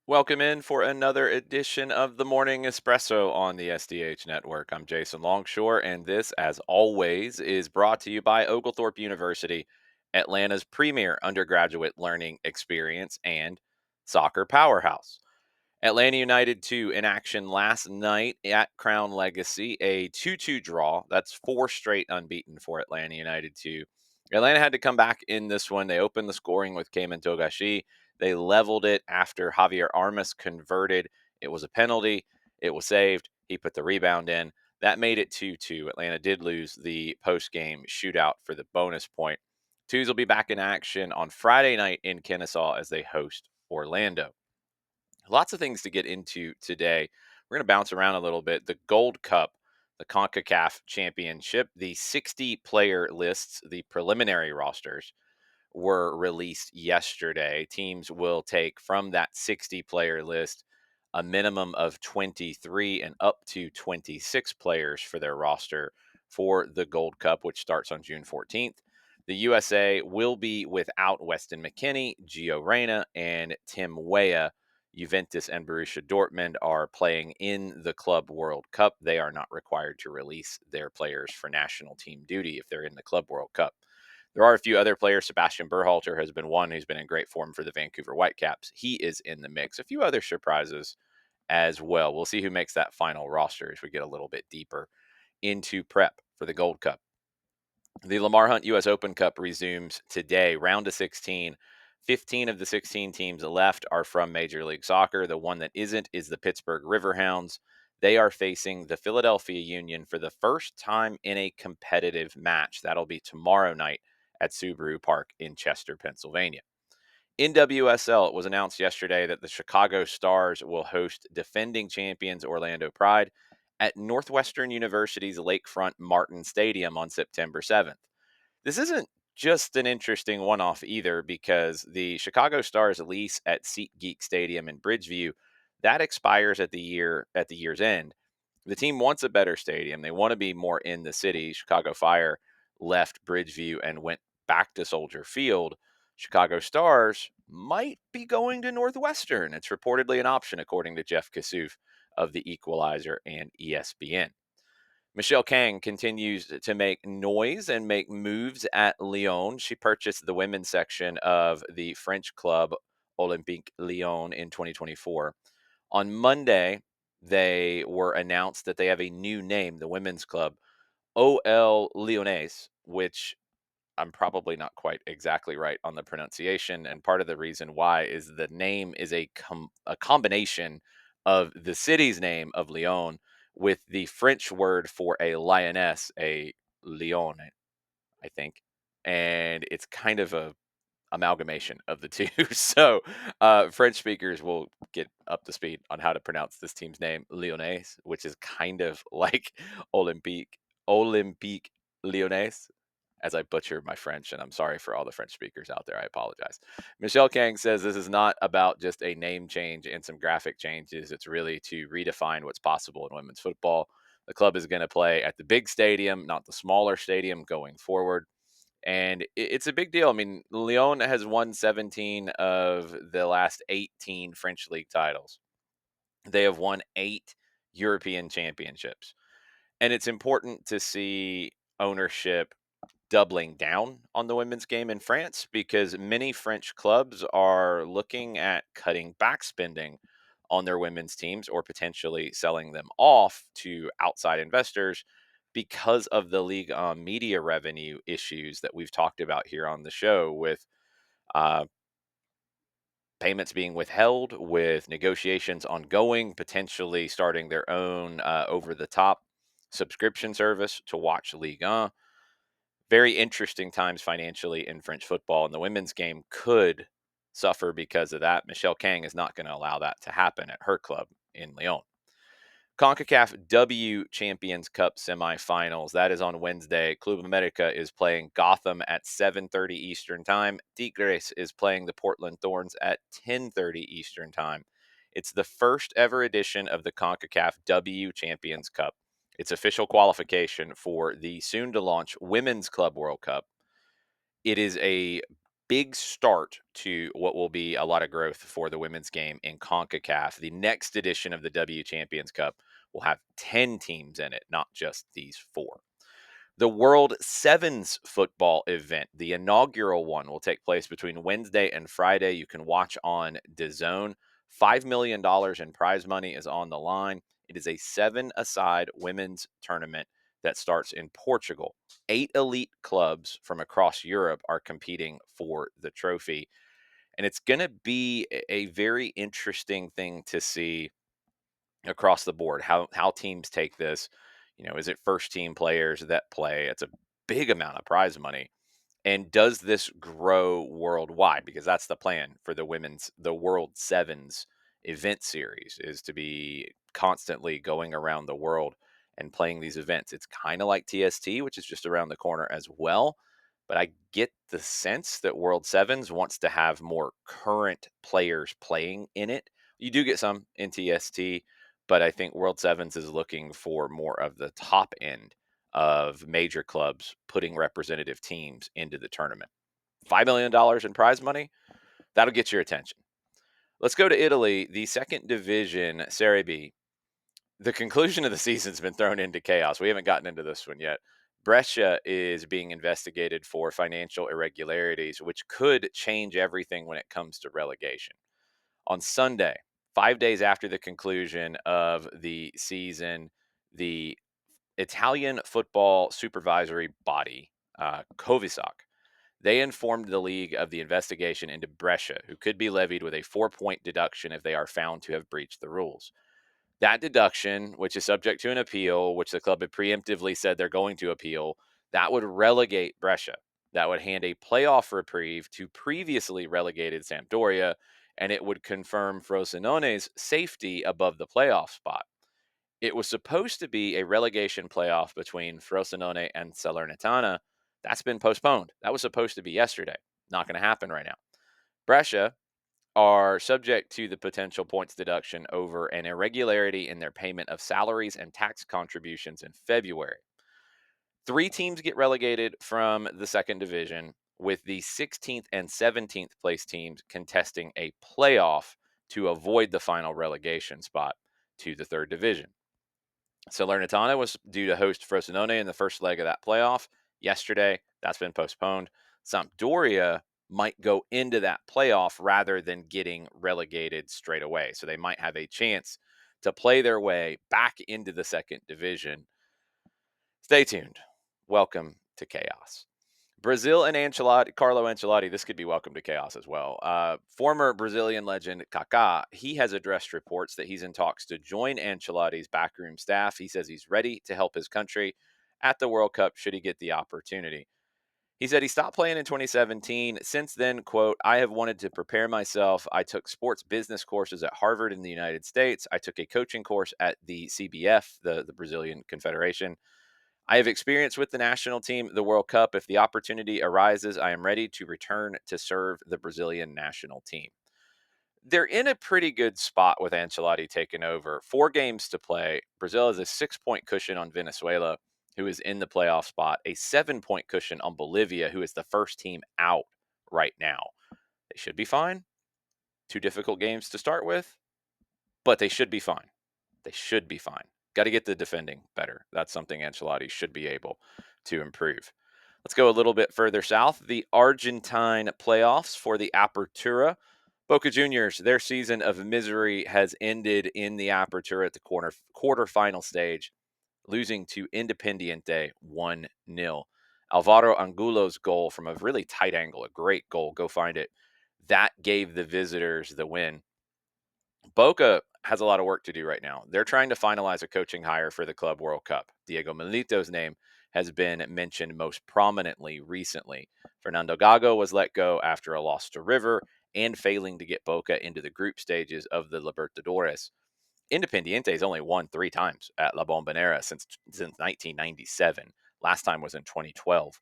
Welcome in for another edition of the Morning Espresso on the SDH Network. I'm Jason Longshore, and this, as always, is brought to you by Oglethorpe University, Atlanta's premier undergraduate learning experience and soccer powerhouse. Atlanta United 2 in action last night at Crown Legacy, a 2-2 draw. That's four straight unbeaten for Atlanta United 2. Atlanta had to come back in this one. They opened the scoring with Cayman Togashi. They leveled it after Javier Armas converted. It was a penalty. It was saved. He put the rebound in. That made it 2-2. Atlanta did lose the post-game shootout for the bonus point. Twos will be back in action on Friday night in Kennesaw as they host Orlando. Lots of things to get into today. We're going to bounce around a little bit. The Gold Cup, the CONCACAF Championship, the 60 player lists, the preliminary rosters were released yesterday. Teams will take from that 60 player list a minimum of 23 and up to 26 players for their roster for the Gold Cup, which starts on June 14th. The USA will be without Weston McKennie, Gio Reyna, and Tim Weah. Juventus and Borussia Dortmund are playing in the Club World Cup. They are not required to release their players for national team duty if they're in the Club World Cup. There are a few other players. Sebastian Berhalter has been one who's been in great form for the Vancouver Whitecaps. He is in the mix. A few other surprises as well. We'll see who makes that final roster as we get a little bit deeper into prep for the Gold Cup. The Lamar Hunt U.S. Open Cup resumes today, round of 16. 15 of the 16 teams left are from Major League Soccer. The one that isn't is the Pittsburgh Riverhounds. They are facing the Philadelphia Union for the first time in a competitive match. That'll be tomorrow night at Subaru Park in Chester, Pennsylvania. In WSL, it was announced yesterday that the Chicago Stars will host defending champions Orlando Pride at Northwestern University's Lakefront Martin Stadium on September 7th. This isn't just an interesting one off either because the Chicago Stars lease at SeatGeek Stadium in Bridgeview that expires at the year's end. The team wants a better stadium. They want to be more in the city. Chicago Fire left Bridgeview and went back to Soldier Field. Chicago Stars might be going to Northwestern. It's reportedly an option, according to Jeff Kassouf of the Equalizer and ESPN. Michelle Kang continues to make noise and make moves at Lyon. She purchased the women's section of the French club Olympique Lyon in 2024. On Monday, they were announced that they have a new name, the women's club, OL Lyonnais, which I'm probably not quite exactly right on the pronunciation. And part of the reason why is the name is a combination of the city's name of Lyon with the French word for a lioness, a lion, I think. And it's kind of a amalgamation of the two. So French speakers will get up to speed on how to pronounce this team's name, Lyonnais, which is kind of like Olympique Lyonnais, as I butcher my French, and I'm sorry for all the French speakers out there. I apologize. Michelle Kang says this is not about just a name change and some graphic changes. It's really to redefine what's possible in women's football. The club is going to play at the big stadium, not the smaller stadium going forward. And it's a big deal. I mean, Lyon has won 17 of the last 18 French league titles. They have won 8 European championships. And it's important to see ownership doubling down on the women's game in France because many French clubs are looking at cutting back spending on their women's teams or potentially selling them off to outside investors because of the league media revenue issues that we've talked about here on the show with uh, payments being withheld, with negotiations ongoing, potentially starting their own over the top subscription service to watch Ligue 1. Very interesting times financially in French football, and the women's game could suffer because of that. Michelle Kang is not going to allow that to happen at her club in Lyon. CONCACAF W Champions Cup semifinals. That is on Wednesday. Club America is playing Gotham at 7:30 Eastern Time. Tigres is playing the Portland Thorns at 10:30 Eastern Time. It's the first ever edition of the CONCACAF W Champions Cup. It's official qualification for the soon to launch Women's Club World Cup. It is a big start to what will be a lot of growth for the women's game in CONCACAF. The next edition of the W Champions Cup will have 10 teams in it, not just these four. The World Sevens football event, the inaugural one, will take place between Wednesday and Friday. You can watch on DAZN. $5 million in prize money is on the line. It is a seven-a-side women's tournament that starts in Portugal. 8 elite clubs from across Europe are competing for the trophy. And it's going to be a very interesting thing to see across the board how teams take this. Is it first team players that play? It's a big amount of prize money. And does this grow worldwide? Because that's the plan for the World Sevens event series, is to be constantly going around the world and playing these events. It's kind of like TST, which is just around the corner as well. But I get the sense that World Sevens wants to have more current players playing in it. You do get some in TST, but I think World Sevens is looking for more of the top end of major clubs putting representative teams into the tournament. $5 million in prize money, that'll get your attention. Let's go to Italy, the second division, Serie B. The conclusion of the season's been thrown into chaos. We haven't gotten into this one yet. Brescia is being investigated for financial irregularities, which could change everything when it comes to relegation. On Sunday, 5 days after the conclusion of the season, the Italian football supervisory body, Covisoc, they informed the league of the investigation into Brescia, who could be levied with a 4-point deduction if they are found to have breached the rules. That deduction, which is subject to an appeal, which the club had preemptively said they're going to appeal, that would relegate Brescia. That would hand a playoff reprieve to previously relegated Sampdoria, and it would confirm Frosinone's safety above the playoff spot. It was supposed to be a relegation playoff between Frosinone and Salernitana. That's been postponed. That was supposed to be yesterday. Not going to happen right now. Brescia are subject to the potential points deduction over an irregularity in their payment of salaries and tax contributions in February. 3 teams get relegated from the second division, with the 16th and 17th place teams contesting a playoff to avoid the final relegation spot to the third division. Salernitana was due to host Frosinone in the first leg of that playoff yesterday. That's been postponed. Sampdoria might go into that playoff rather than getting relegated straight away. So they might have a chance to play their way back into the second division. Stay tuned. Welcome to chaos. Brazil and Carlo Ancelotti, this could be welcome to chaos as well. Former Brazilian legend Kaká, he has addressed reports that he's in talks to join Ancelotti's backroom staff. He says he's ready to help his country at the World Cup should he get the opportunity. He said he stopped playing in 2017. Since then, quote, I have wanted to prepare myself. I took sports business courses at Harvard in the United States. I took a coaching course at the CBF, the Brazilian Confederation. I have experience with the national team, the World Cup. If the opportunity arises, I am ready to return to serve the Brazilian national team. They're in a pretty good spot with Ancelotti taking over. 4 games to play. Brazil has a 6-point cushion on Venezuela, who is in the playoff spot, a 7-point cushion on Bolivia, who is the first team out right now. They should be fine. 2 difficult games to start with, but they should be fine. They should be fine. Got to get the defending better. That's something Ancelotti should be able to improve. Let's go a little bit further south. The Argentine playoffs for the Apertura. Boca Juniors, their season of misery has ended in the Apertura at the quarterfinal stage, losing to Independiente 1-0. Alvaro Angulo's goal from a really tight angle, a great goal. Go find it. That gave the visitors the win. Boca has a lot of work to do right now. They're trying to finalize a coaching hire for the Club World Cup. Diego Milito's name has been mentioned most prominently recently. Fernando Gago was let go after a loss to River and failing to get Boca into the group stages of the Libertadores. Independiente has only won 3 times at La Bombonera since 1997. Last time was in 2012.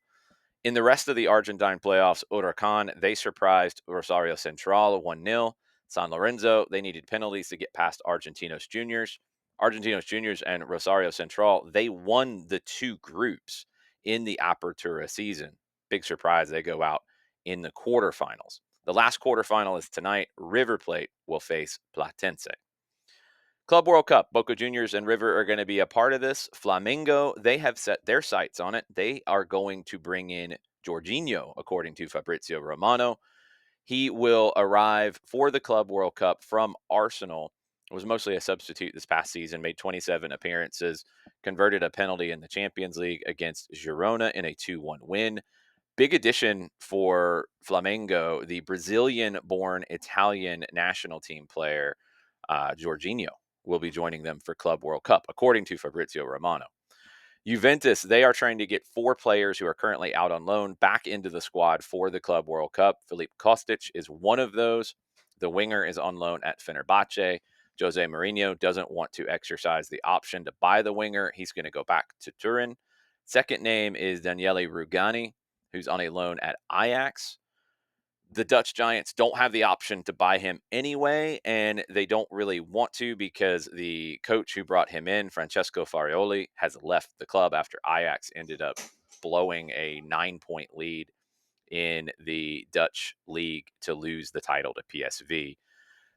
In the rest of the Argentine playoffs, Huracan, they surprised Rosario Central 1-0. San Lorenzo, they needed penalties to get past Argentinos Juniors. Argentinos Juniors and Rosario Central, they won the 2 groups in the Apertura season. Big surprise, they go out in the quarterfinals. The last quarterfinal is tonight. River Plate will face Platense. Club World Cup, Boca Juniors and River are going to be a part of this. Flamengo, they have set their sights on it. They are going to bring in Jorginho, according to Fabrizio Romano. He will arrive for the Club World Cup from Arsenal. Was mostly a substitute this past season, made 27 appearances, converted a penalty in the Champions League against Girona in a 2-1 win. Big addition for Flamengo, the Brazilian-born Italian national team player, Jorginho, will be joining them for Club World Cup, according to Fabrizio Romano. Juventus, they are trying to get 4 players who are currently out on loan back into the squad for the Club World Cup. Filip Kostic is one of those. The winger is on loan at Fenerbahce. Jose Mourinho doesn't want to exercise the option to buy the winger. He's going to go back to Turin. Second name is Daniele Rugani, who's on a loan at Ajax. The Dutch Giants don't have the option to buy him anyway, and they don't really want to because the coach who brought him in, Francesco Farioli, has left the club after Ajax ended up blowing a 9-point lead in the Dutch league to lose the title to PSV.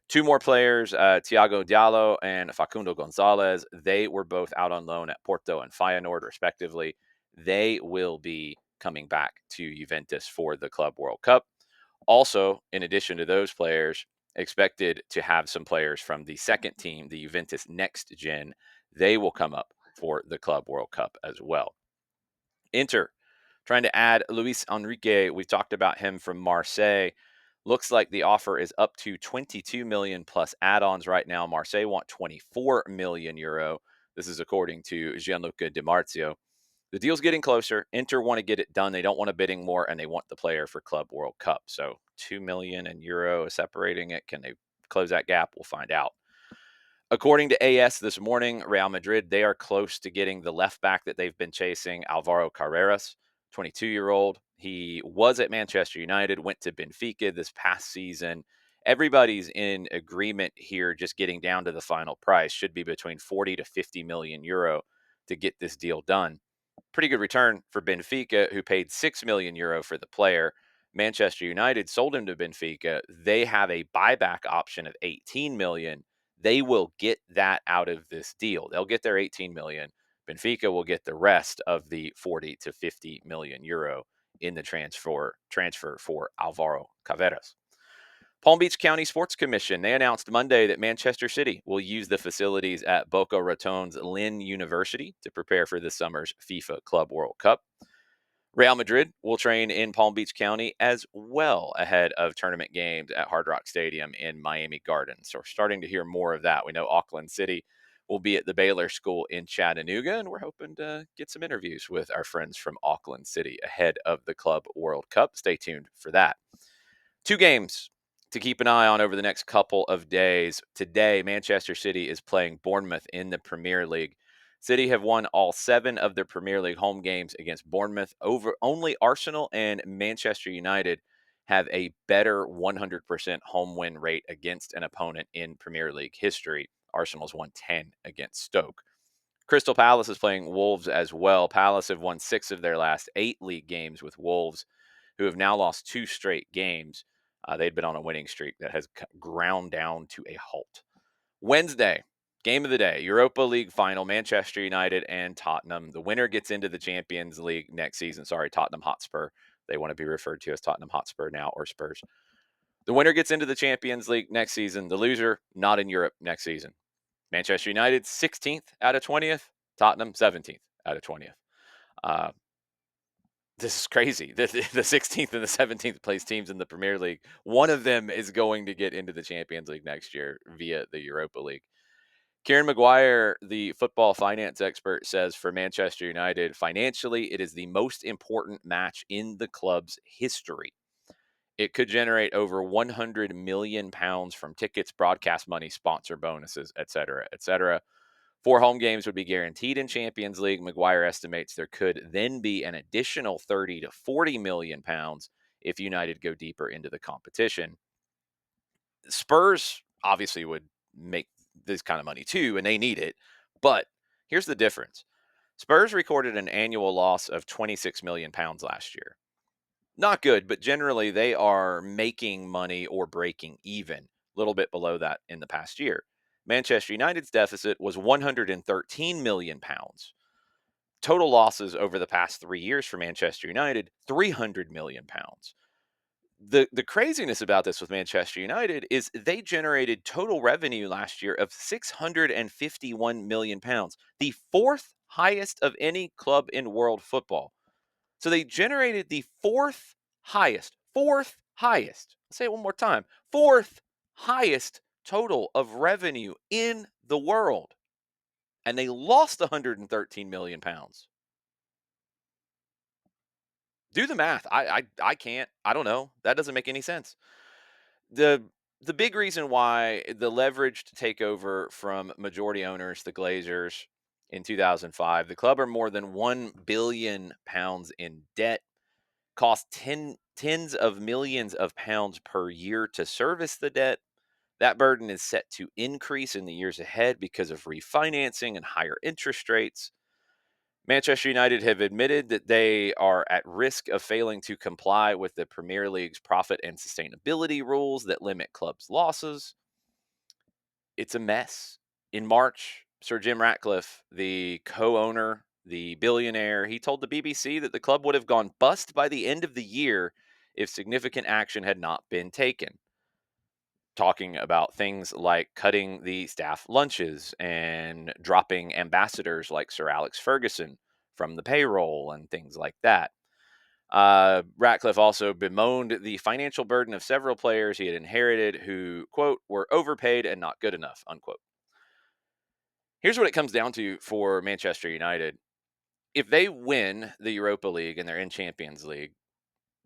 2 more players, Thiago Diallo and Facundo Gonzalez, they were both out on loan at Porto and Feyenoord, respectively. They will be coming back to Juventus for the Club World Cup. Also, in addition to those players, expected to have some players from the second team, the Juventus Next Gen. They will come up for the Club World Cup as well. Inter trying to add Luis Enrique. We've talked about him from Marseille. Looks like the offer is up to 22 million plus add-ons right now. Marseille want 24 million euro. This is according to Gianluca Di Marzio. The deal's getting closer. Inter want to get it done. They don't want a bidding war, and they want the player for Club World Cup. So 2 million and euro is separating it. Can they close that gap? We'll find out. According to AS this morning, Real Madrid, they are close to getting the left back that they've been chasing, Alvaro Carreras, 22-year-old. He was at Manchester United, went to Benfica this past season. Everybody's in agreement here, just getting down to the final price. Should be between 40 to 50 million euro to get this deal done. Pretty good return for Benfica, who paid 6 million euro for the player. Manchester United sold him to Benfica. They have a buyback option of 18 million. They will get that out of this deal. They'll get their 18 million. Benfica will get the rest of the 40 to 50 million euro in the transfer for Alvaro Carreras. Palm Beach County Sports Commission, they announced Monday that Manchester City will use the facilities at Boca Raton's Lynn University to prepare for this summer's FIFA Club World Cup. Real Madrid will train in Palm Beach County as well ahead of tournament games at Hard Rock Stadium in Miami Gardens. So we're starting to hear more of that. We know Auckland City will be at the Baylor School in Chattanooga, and we're hoping to get some interviews with our friends from Auckland City ahead of the Club World Cup. Stay tuned for that. 2 games to keep an eye on over the next couple of days. Today, Manchester City is playing Bournemouth in the Premier League. City have won all 7 of their Premier League home games against Bournemouth. Only Arsenal and Manchester United have a better 100% home win rate against an opponent in Premier League history. Arsenal's won 10 against Stoke. Crystal Palace is playing Wolves as well. Palace have won 6 of their last 8 league games with Wolves, who have now lost 2 straight games. They'd been on a winning streak that has ground down to a halt. Wednesday, game of the day, Europa League Final, Manchester United and Tottenham. The winner gets into the Champions League next season. Sorry, Tottenham Hotspur. They want to be referred to as Tottenham Hotspur now, or Spurs. The winner gets into the Champions League next season. The loser, not in Europe next season. Manchester United, 16th out of 20th. Tottenham, 17th out of 20th. This is crazy. The 16th and the 17th place teams in the Premier League, one of them is going to get into the Champions League next year via the Europa League. Kieran Maguire, the football finance expert, says for Manchester United, financially, it is the most important match in the club's history. It could generate over 100 million pounds from tickets, broadcast money, sponsor bonuses, etc., etc. 4 home games would be guaranteed in Champions League. Maguire estimates there could then be an additional 30 to 40 million pounds if United go deeper into the competition. Spurs obviously would make this kind of money too, and they need it. But here's the difference. Spurs recorded an annual loss of 26 million pounds last year. Not good, but generally they are making money or breaking even, a little bit below that in the past year. Manchester United's deficit was 113 million pounds. Total losses over the past 3 years for Manchester United, 300 million pounds. The craziness about this with Manchester United is they generated total revenue last year of 651 million pounds, the fourth highest of any club in world football. So they generated the fourth highest, I'll say it one more time, fourth highest total of revenue in the world. And they lost 113 million pounds. Do the math. I can't. I don't know. That doesn't make any sense. The the big reason why the leveraged takeover from majority owners, the Glazers, in 2005, the club are more than 1 billion pounds in debt, cost tens of millions of pounds per year to service the debt. That burden is set to increase in the years ahead because of refinancing and higher interest rates. Manchester United have admitted that they are at risk of failing to comply with the Premier League's profit and sustainability rules that limit clubs' losses. It's a mess. In March, Sir Jim Ratcliffe, the co owner, the billionaire, he told the BBC that the club would have gone bust by the end of the year if significant action had not been taken. Talking about things like cutting the staff lunches and dropping ambassadors like Sir Alex Ferguson from the payroll and things like that. Ratcliffe also bemoaned the financial burden of several players he had inherited who, quote, were overpaid and not good enough, unquote. Here's what it comes down to for Manchester United. If they win the Europa League and they're in Champions League,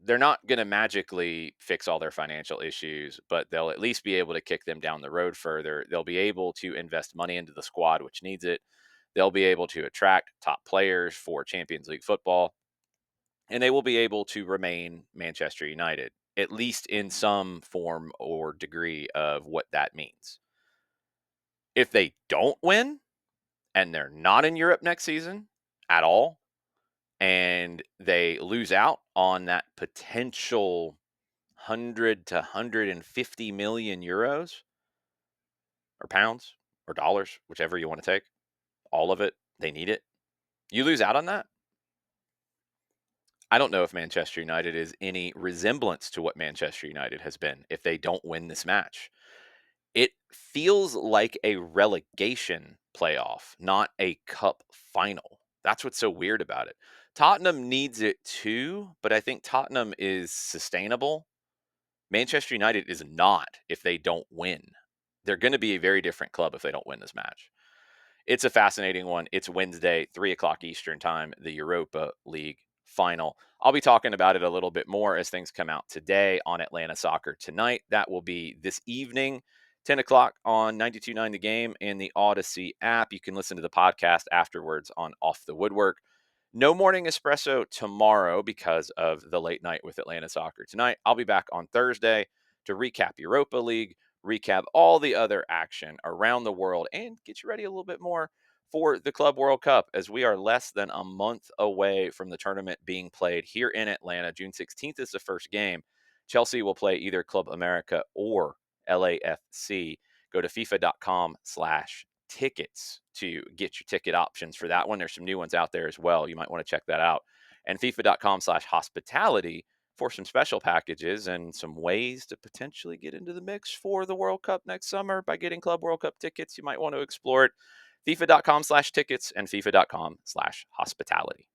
they're not going to magically fix all their financial issues, but they'll at least be able to kick them down the road further. They'll be able to invest money into the squad, which needs it. They'll be able to attract top players for Champions League football, and they will be able to remain Manchester United, at least in some form or degree of what that means. If they don't win and they're not in Europe next season at all, and they lose out on that potential 100 to 150 million euros or pounds or dollars, whichever you want to take, all of it, they need it. You lose out on that. I don't know if Manchester United is any resemblance to what Manchester United has been if they don't win this match. It feels like a relegation playoff, not a cup final. That's what's so weird about it. Tottenham needs it too, but I think Tottenham is sustainable. Manchester United is not if they don't win. They're going to be a very different club if they don't win this match. It's a fascinating one. It's Wednesday, 3 o'clock Eastern time, the Europa League Final. I'll be talking about it a little bit more as things come out today on Atlanta Soccer Tonight. That will be this evening, 10 o'clock on 92.9 The Game and the Odyssey app. You can listen to the podcast afterwards on Off the Woodwork. No morning espresso tomorrow because of the late night with Atlanta Soccer Tonight. I'll be back on Thursday to recap Europa League, recap all the other action around the world, and get you ready a little bit more for the Club World Cup as we are less than a month away from the tournament being played here in Atlanta. June 16th is the first game. Chelsea will play either Club America or LAFC. Go to FIFA.com/tickets to get your ticket options for that one. There's some new ones out there as well. You might want to check that out. And FIFA.com/hospitality for some special packages and some ways to potentially get into the mix for the World Cup next summer by getting Club World Cup tickets. You might want to explore it. FIFA.com/tickets and FIFA.com/hospitality.